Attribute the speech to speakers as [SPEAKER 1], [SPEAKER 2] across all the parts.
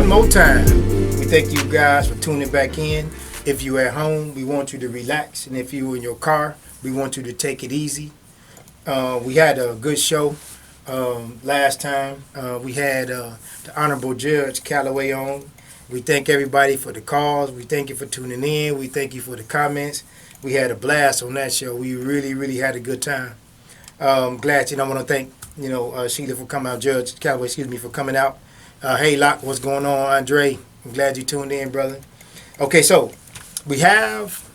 [SPEAKER 1] more time, we thank you guys for tuning back in. If you're at home, we want you to relax. And if you're in your car, we want you to take it easy. We had a good show last time. We had the Honorable Judge Calloway on. We thank everybody for the calls. We thank you for tuning in. We thank you for the comments. We had a blast on that show. We really, really had a good time. Glad, I want to thank, Sheila for coming out, Judge Calloway, for coming out. Hey, Locke, what's going on, Andre? I'm glad you tuned in, brother. Okay, so we have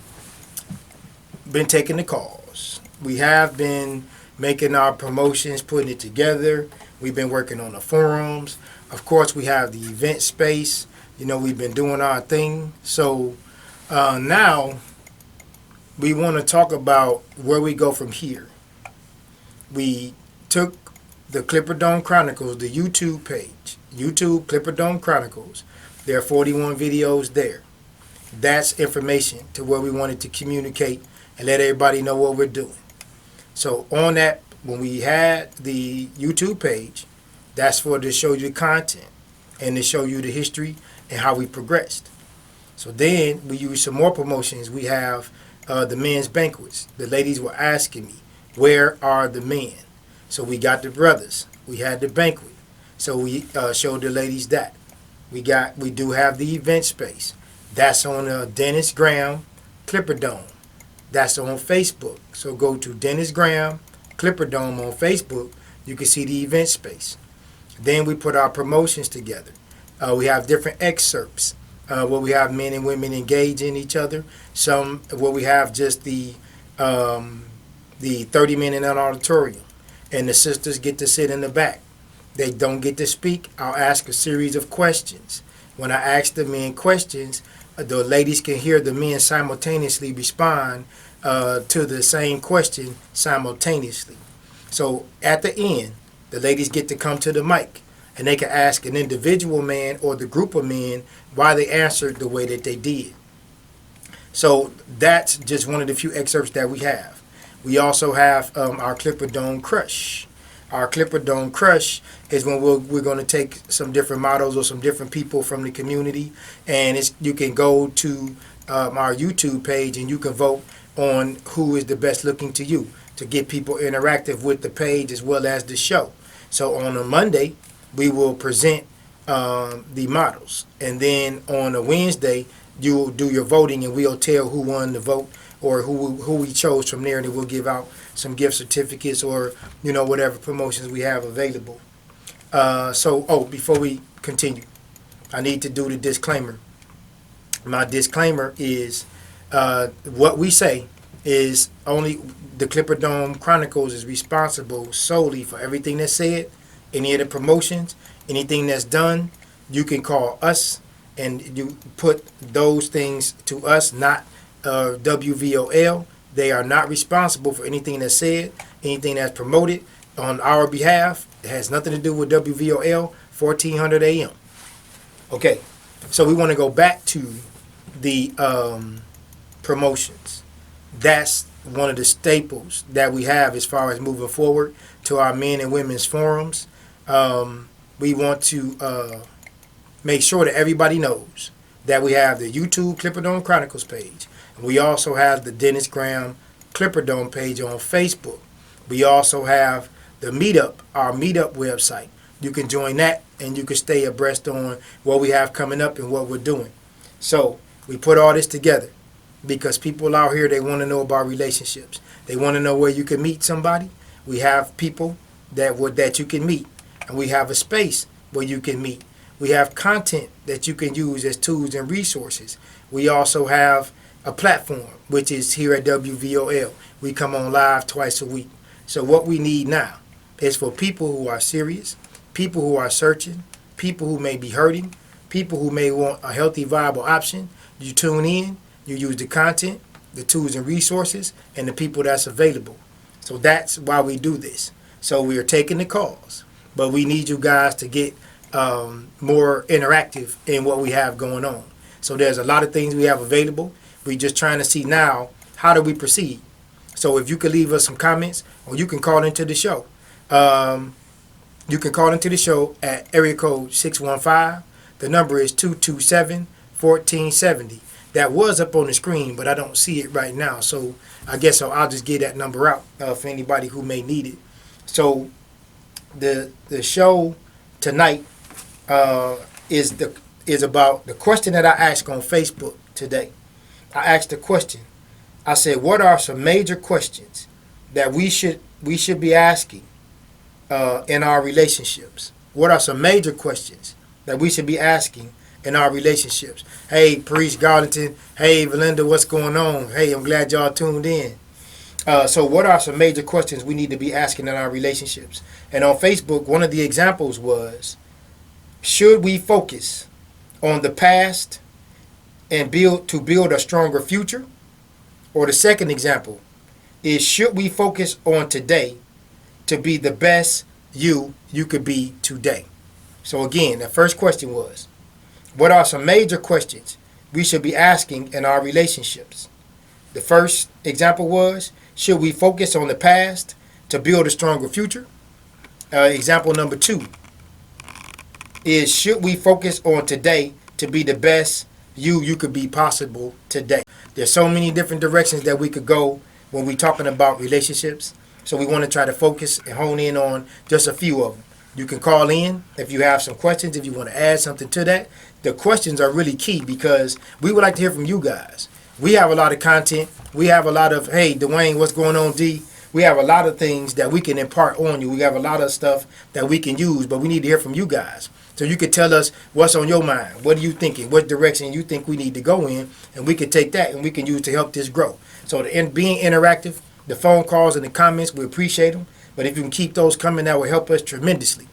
[SPEAKER 1] been taking the calls. We have been making our promotions, putting it together. We've been working on the forums. Of course, we have the event space. We've been doing our thing. So now we want to talk about where we go from here. We took the Clipperdome Chronicles, the YouTube page, YouTube Clipperdome Chronicles. There are 41 videos there. That's information to where we wanted to communicate and let everybody know what we're doing. So on that, when we had the YouTube page, that's for to show you the content and to show you the history and how we progressed. So then we use some more promotions. We have the men's banquets. The ladies were asking me, where are the men? So we got the brothers. We had the banquet. So we showed the ladies that. We do have the event space. That's on Dennis Graham Clipperdome. That's on Facebook. So go to Dennis Graham Clipperdome on Facebook. You can see the event space. Then we put our promotions together. We have different excerpts where we have men and women engaging each other. Some where we have just the 30 men in an auditorium, and the sisters get to sit in the back. They don't get to speak. I'll ask a series of questions. When I ask the men questions, the ladies can hear the men simultaneously respond to the same question simultaneously. So at the end, the ladies get to come to the mic, and they can ask an individual man or the group of men why they answered the way that they did. So that's just one of the few excerpts that we have. We also have our Clipperdome Crush. Our Clipperdome Crush is when we're going to take some different models or some different people from the community, and you can go to our YouTube page and you can vote on who is the best looking to you to get people interactive with the page as well as the show. So on a Monday, we will present the models, and then on a Wednesday, you will do your voting, and we'll tell who won the vote or who we chose from there, and then we'll give out some gift certificates or whatever promotions we have available. Before we continue, I need to do the disclaimer. My disclaimer is what we say is only the Clipperdome Chronicles is responsible solely for everything that's said. Any of the promotions, anything that's done, you can call us and you put those things to us, not WVOL. They are not responsible for anything that's said, anything that's promoted on our behalf. It has nothing to do with WVOL 1400 AM. Okay, so we want to go back to the promotions. That's one of the staples that we have as far as moving forward to our men and women's forums. We want to make sure that everybody knows that we have the YouTube Clipperdome Chronicles page. We also have the Dennis Graham Clipperdome page on Facebook. We also have the Meetup, our Meetup website. You can join that and you can stay abreast on what we have coming up and what we're doing. So we put all this together because people out here, they want to know about relationships. They want to know where you can meet somebody. We have people that you can meet, and we have a space where you can meet. We have content that you can use as tools and resources. We also have a platform, which is here at WVOL. We come on live twice a week. So what we need now is for people who are serious, people who are searching, people who may be hurting, people who may want a healthy, viable option. You tune in, you use the content, the tools and resources, and the people that's available. So that's why we do this. So we are taking the calls, but we need you guys to get more interactive in what we have going on. So there's a lot of things we have available. We're just trying to see now, how do we proceed? So if you could leave us some comments, or you can call into the show. You can call into the show at area code 615-3 The number is 227-1470. That was up on the screen, but I don't see it right now. So I guess I'll just get that number out for anybody who may need it. So the show tonight is about the question that I asked on Facebook today. I asked the question. I said, what are some major questions that we should be asking in our relationships? What are some major questions that we should be asking in our relationships? Hey, Priest Garlington. Hey, Valinda, what's going on? Hey, I'm glad y'all tuned in. So what are some major questions we need to be asking in our relationships? And on Facebook, one of the examples was, should we focus on the past and build a stronger future? Or the second example is, should we focus on today to be the best you could be today? So again, the first question was, what are some major questions we should be asking in our relationships? The first example was, should we focus on the past to build a stronger future? Example number 2 is, should we focus on today to be the best you could be possible today? There's so many different directions that we could go when we're talking about relationships. So we want to try to focus and hone in on just a few of them. You can call in if you have some questions, if you want to add something to that. The questions are really key because we would like to hear from you guys. We have a lot of content. We have a lot of, hey, Dwayne, what's going on, D? We have a lot of things that we can impart on you. We have a lot of stuff that we can use, but we need to hear from you guys. So you can tell us what's on your mind. What are you thinking? What direction you think we need to go in? And we can take that and we can use to help this grow. So being interactive, the phone calls and the comments, we appreciate them. But if you can keep those coming, that will help us tremendously.